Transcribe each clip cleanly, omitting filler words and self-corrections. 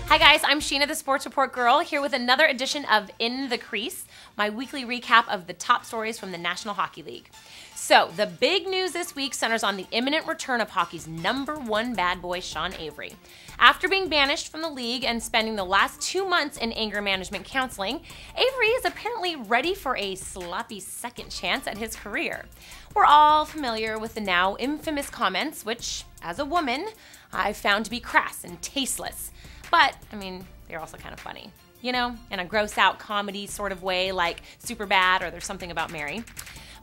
Hi guys, I'm Sheena, the Sports Report Girl, here with another edition of In the Crease, my weekly recap of the top stories from the National Hockey League. So, the big news this week centers on the imminent return of hockey's #1 bad boy, Sean Avery. After being banished from the league and spending the last 2 months in anger management counseling, Avery is apparently ready for a sloppy second chance at his career. We're all familiar with the now infamous comments, which, as a woman, I've found to be crass and tasteless. But, I mean, they're also kind of funny. You know, in a gross-out comedy sort of way, like Superbad or There's Something About Mary.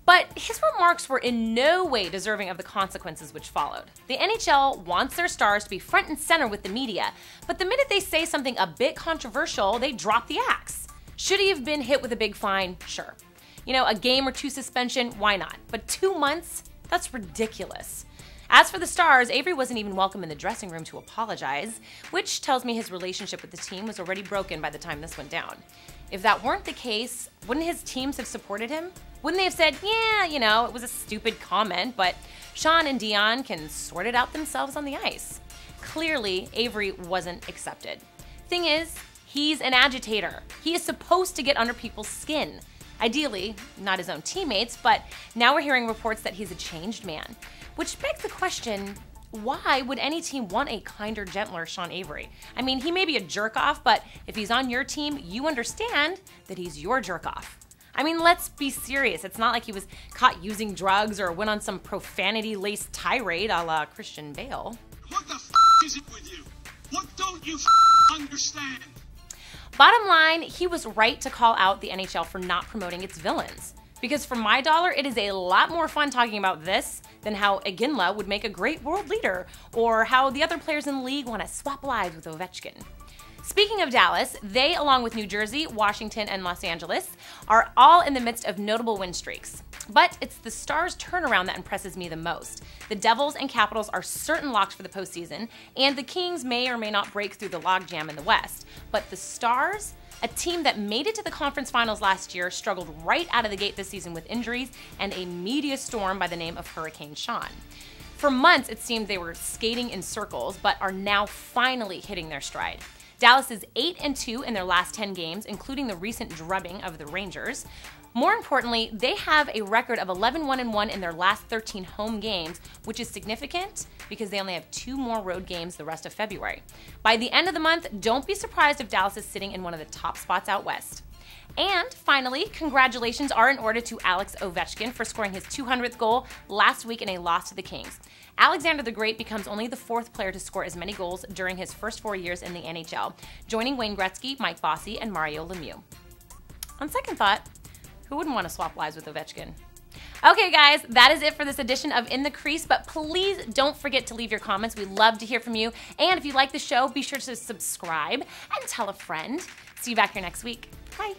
But his remarks were in no way deserving of the consequences which followed. The NHL wants their stars to be front and center with the media, but the minute they say something a bit controversial, they drop the axe. Should he have been hit with a big fine? Sure. You know, a game or two suspension? Why not? But 2 months? That's ridiculous. As for the Stars, Avery wasn't even welcome in the dressing room to apologize, which tells me his relationship with the team was already broken by the time this went down. If that weren't the case, wouldn't his teams have supported him? Wouldn't they have said, yeah, you know, it was a stupid comment, but Sean and Dion can sort it out themselves on the ice? Clearly, Avery wasn't accepted. Thing is, he's an agitator. He is supposed to get under people's skin. Ideally, not his own teammates, but now we're hearing reports that he's a changed man. Which begs the question, why would any team want a kinder, gentler Sean Avery? I mean, he may be a jerk-off, but if he's on your team, you understand that he's your jerk-off. I mean, let's be serious. It's not like he was caught using drugs or went on some profanity-laced tirade a la Christian Bale. What the f*** is it with you? What don't you understand? Bottom line, he was right to call out the NHL for not promoting its villains. Because for my dollar, it is a lot more fun talking about this than how Iginla would make a great world leader, or how the other players in the league want to swap lives with Ovechkin. Speaking of Dallas, they, along with New Jersey, Washington, and Los Angeles, are all in the midst of notable win streaks. But it's the Stars' turnaround that impresses me the most. The Devils and Capitals are certain locks for the postseason, and the Kings may or may not break through the logjam in the West. But the Stars, a team that made it to the conference finals last year, struggled right out of the gate this season with injuries and a media storm by the name of Hurricane Sean. For months, it seemed they were skating in circles, but are now finally hitting their stride. Dallas is 8-2 in their last 10 games, including the recent drubbing of the Rangers. More importantly, they have a record of 11-1-1 in their last 13 home games, which is significant because they only have 2 more road games the rest of February. By the end of the month, don't be surprised if Dallas is sitting in one of the top spots out west. And finally, congratulations are in order to Alex Ovechkin for scoring his 200th goal last week in a loss to the Kings. Alexander the Great becomes only the 4th player to score as many goals during his first 4 years in the NHL, joining Wayne Gretzky, Mike Bossy, and Mario Lemieux. On second thought, who wouldn't want to swap lives with Ovechkin? Okay guys, that is it for this edition of In the Crease, but please don't forget to leave your comments. We love to hear from you. And if you like the show, be sure to subscribe and tell a friend. See you back here next week. Bye.